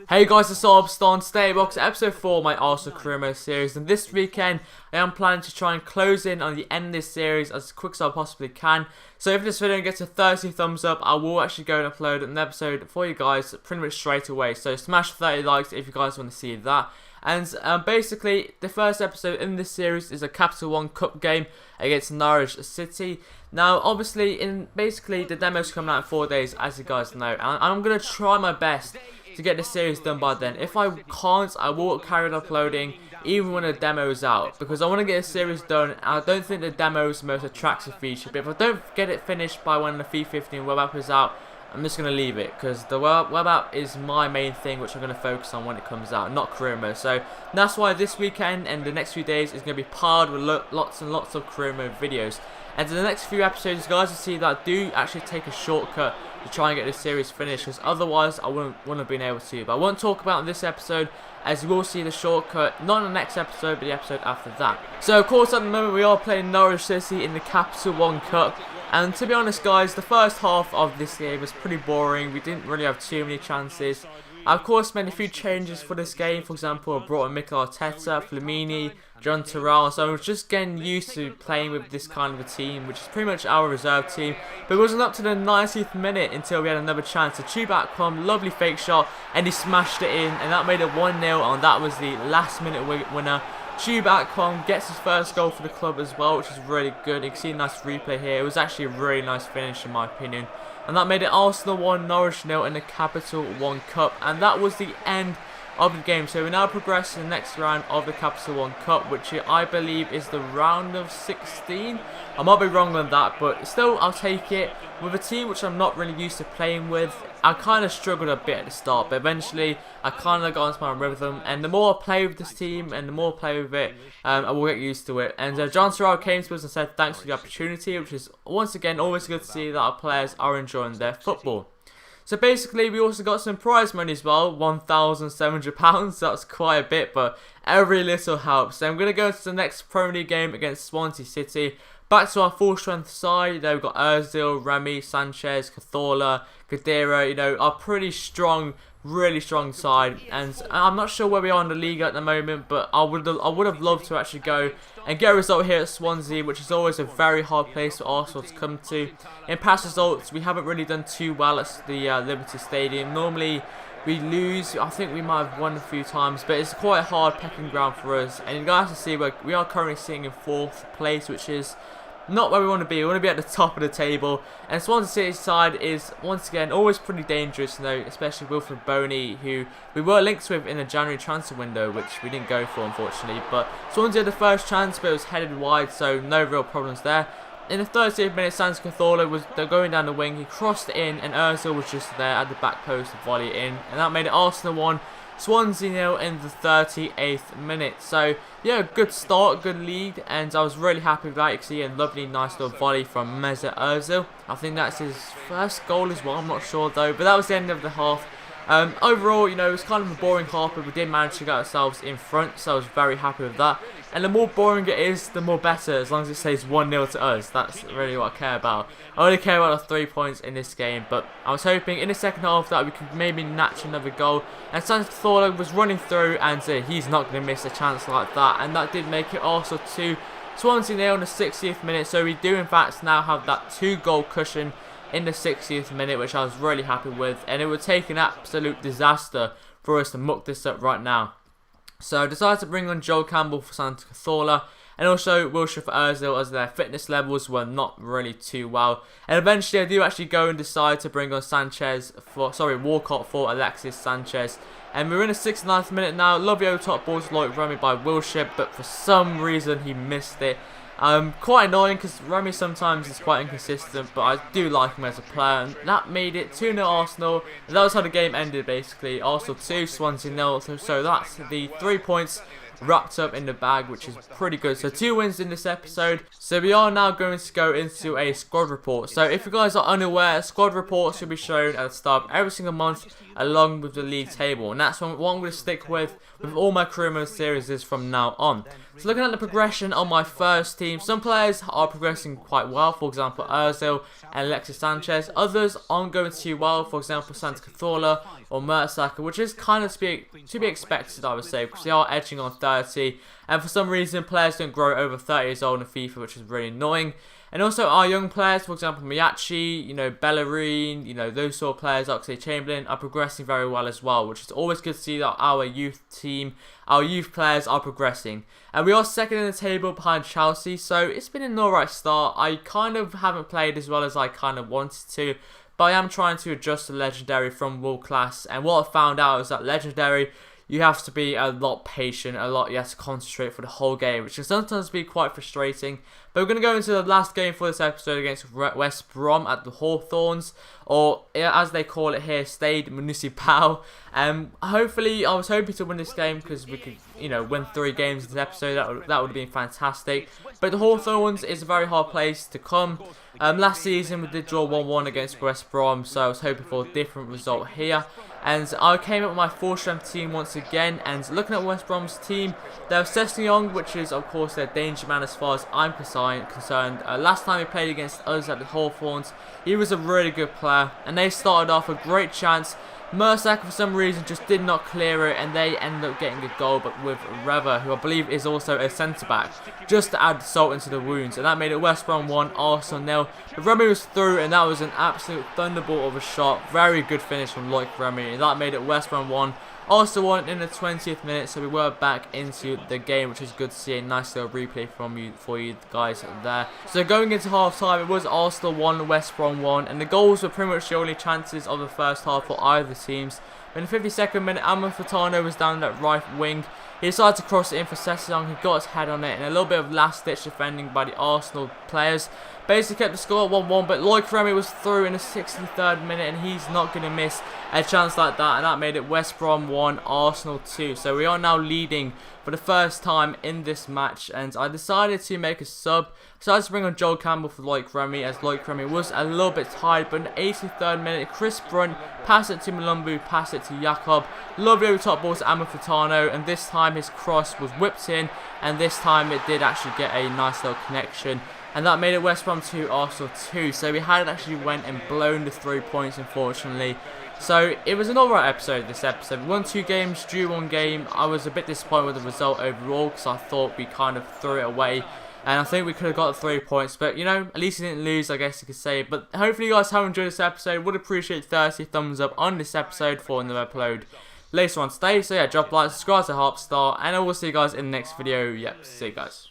Hey guys, it's Stan today. Welcome to episode 4 of my Arsenal career mode series, and this weekend I am planning to try and close in on the end of this series as quick as I possibly can. So if this video gets a 30 thumbs up, I will actually go and upload an episode for you guys pretty much straight away. So smash 30 likes if you guys want to see that. And basically, the first episode in this series is a Capital One Cup game against Norwich City. Now, obviously, the demo's coming out in 4 days, as you guys know, and I'm gonna try my best to get this series done by then. If I can't, I will carry on uploading even when the demo is out, because I want to get this series done. I don't think the demo is the most attractive feature, but if I don't get it finished by when the FIFA 15 web app is out, I'm just going to leave it, because the web app is my main thing, which I'm going to focus on when it comes out, not career mode. So that's why this weekend and the next few days is going to be piled with lots and lots of career mode videos. And in the next few episodes, guys, will see that I do actually take a shortcut to try and get this series finished, because otherwise I wouldn't have been able to. But I won't talk about it in this episode, as you will see the shortcut, not in the next episode, but the episode after that. So of course, at the moment we are playing Norwich City in the Capital One Cup. And to be honest, guys, the first half of this game was pretty boring. We didn't really have too many chances. I, of course, made a few changes for this game. For example, I brought in Mikel Arteta, Flamini, John Terrell. So I was just getting used to playing with this kind of a team, which is pretty much our reserve team. But it wasn't up to the 90th minute until we had another chance. A two-back come, lovely fake shot, and he smashed it in. And that made it 1-0, and that was the last-minute winner. Chuback gets his first goal for the club as well, which is really good. You can see a nice replay here. It was actually a really nice finish in my opinion. And that made it Arsenal 1, Norwich 0 in the Capital One Cup. And that was the end of the game. So we now progress to the next round of the Capital One Cup, which I believe is the round of 16. I might be wrong on that, but still I'll take it. With a team which I'm not really used to playing with, I kind of struggled a bit at the start, but eventually I kind of got into my rhythm, and the more I play with this team and the more I play with it, I will get used to it. And John Terrell came to us and said thanks for the opportunity, which is once again always good to see that our players are enjoying their football. So basically, we also got some prize money as well, £1,700. That's quite a bit, but every little helps. So I'm going to go to the next Premier League game against Swansea City. Back to our full strength side. We've got Ozil, Remy, Sanchez, Cazorla, Khedira, are pretty strong, really strong side. And I'm not sure where we are in the league at the moment, but I would have loved to actually go and get a result here at Swansea, which is always a very hard place for Arsenal to come to. In past results, we haven't really done too well at the Liberty Stadium. Normally we lose. I think we might have won a few times, but it's quite a hard pecking ground for us. And you guys can see we are currently sitting in 4th place, which is not where we want to be. We want to be at the top of the table. And Swansea City's side is, once again, always pretty dangerous, especially Wilfred Boney, who we were linked with in the January transfer window, which we didn't go for, unfortunately. But Swansea had the first chance, but it was headed wide, so no real problems there. In the 30th minute, Sanchez was going down the wing. He crossed it in, and Ozil was just there at the back post to volley it in. And that made it Arsenal 1, Swansea 0 in the 38th minute. So yeah, good start, good lead, and I was really happy with that. You can see a lovely, nice little volley from Mesut Ozil. I think that's his first goal as well. I'm not sure though, but that was the end of the half. Overall, it was kind of a boring half, but we did manage to get ourselves in front, so I was very happy with that. And the more boring it is, the more better, as long as it stays 1-0 to us. That's really what I care about. I only care about the 3 points in this game, but I was hoping in the second half that we could maybe notch another goal. And Sanchez was running through, and he's not going to miss a chance like that. And that did make it also 2, Swansea 0 in the 60th minute. So we do in fact now have that 2-goal cushion in the 60th minute, which I was really happy with, and it would take an absolute disaster for us to muck this up right now. So I decided to bring on Joel Campbell for Santa Cazorla, and also Wilshere for Ozil, as their fitness levels were not really too well. And eventually I do actually go and decide to bring on Walcott for Alexis Sanchez. And we're in the 69th minute now. Lovely over top ball to Lloyd Remy by Wilshere, but for some reason he missed it. Quite annoying, because Remy sometimes is quite inconsistent, but I do like him as a player. And that made it 2-0 Arsenal, and that was how the game ended basically. Arsenal 2, Swansea 0, so that's the 3 points wrapped up in the bag, which is pretty good. So 2 wins in this episode. So we are now going to go into a squad report. So if you guys are unaware, squad reports should be shown at the start of every single month along with the league table, and that's what I'm going to stick with all my career mode series from now on. So looking at the progression on my first team, some players are progressing quite well, for example Ozil and Alexis Sanchez. Others aren't going too well, for example Santa Cazorla or Mertesacker, which is kind of to be expected, I would say, because they are edging on 30, and for some reason players don't grow over 30 years old in FIFA, which is really annoying. And also our young players, for example Miyachi, Bellerin, those sort of players, Oxlade-Chamberlain, are progressing very well as well, which is always good to see that our youth team, our youth players are progressing. And we are second in the table behind Chelsea, so it's been an alright start. I kind of haven't played as well as I kind of wanted to, but I am trying to adjust to Legendary from World Class, and what I found out is that Legendary, you have to be a lot patient, you have to concentrate for the whole game, which can sometimes be quite frustrating. But we're going to go into the last game for this episode against West Brom at the Hawthorns, or as they call it here, Stade Municipal. Hopefully, I was hoping to win this game because we could, win 3 games in this episode. That would have been fantastic. But the Hawthorns is a very hard place to come. Last season we did draw 1-1 against West Brom, so I was hoping for a different result here. And I came up with my 4-strength team once again, and looking at West Brom's team, they have Sessegnon, which is of course their danger man as far as I'm concerned. Last time he played against us at the Hawthorns, he was a really good player, and they started off a great chance. Mertesacker for some reason just did not clear it, and they ended up getting a goal, but with Reva, who I believe is also a centre-back, just to add salt into the wounds, and that made it West Brom 1, Arsenal 0. But Remy was through, and that was an absolute thunderbolt of a shot. Very good finish from Loic Remy, and that made it West Brom 1, Arsenal 1 in the 20th minute, so we were back into the game, which is good to see. A nice little replay for you guys there. So going into half time, it was Arsenal 1, West Brom 1, and the goals were pretty much the only chances of the first half for either teams. In the 52nd minute, Amalfitano was down that right wing. He decided to cross it in for Sessegnon, who got his head on it, and a little bit of last-ditch defending by the Arsenal players basically kept the score 1-1, but Loic Remy was through in the 63rd minute, and he's not going to miss a chance like that, and that made it West Brom 1, Arsenal 2. So we are now leading for the first time in this match, and I decided to make a sub. So I decided to bring on Joel Campbell for Loic Remy, as Loic Remy was a little bit tired, but in the 83rd minute, Chris Brunt passed it to Malumbu, passed it to Jakob, lovely over top ball to Amalfitano, and this time his cross was whipped in, and this time it did actually get a nice little connection. And that made it West Brom 2, Arsenal 2. So we had actually went and blown the 3 points, unfortunately. So it was an alright episode, this episode. We won 2 games, drew 1 game. I was a bit disappointed with the result overall because I thought we kind of threw it away. And I think we could have got the 3 points. But, at least we didn't lose, I guess you could say. But hopefully you guys have enjoyed this episode. Would appreciate 30 thumbs up on this episode for another upload later on today. So yeah, drop a like, subscribe to help start. And I will see you guys in the next video. Yep, see you guys.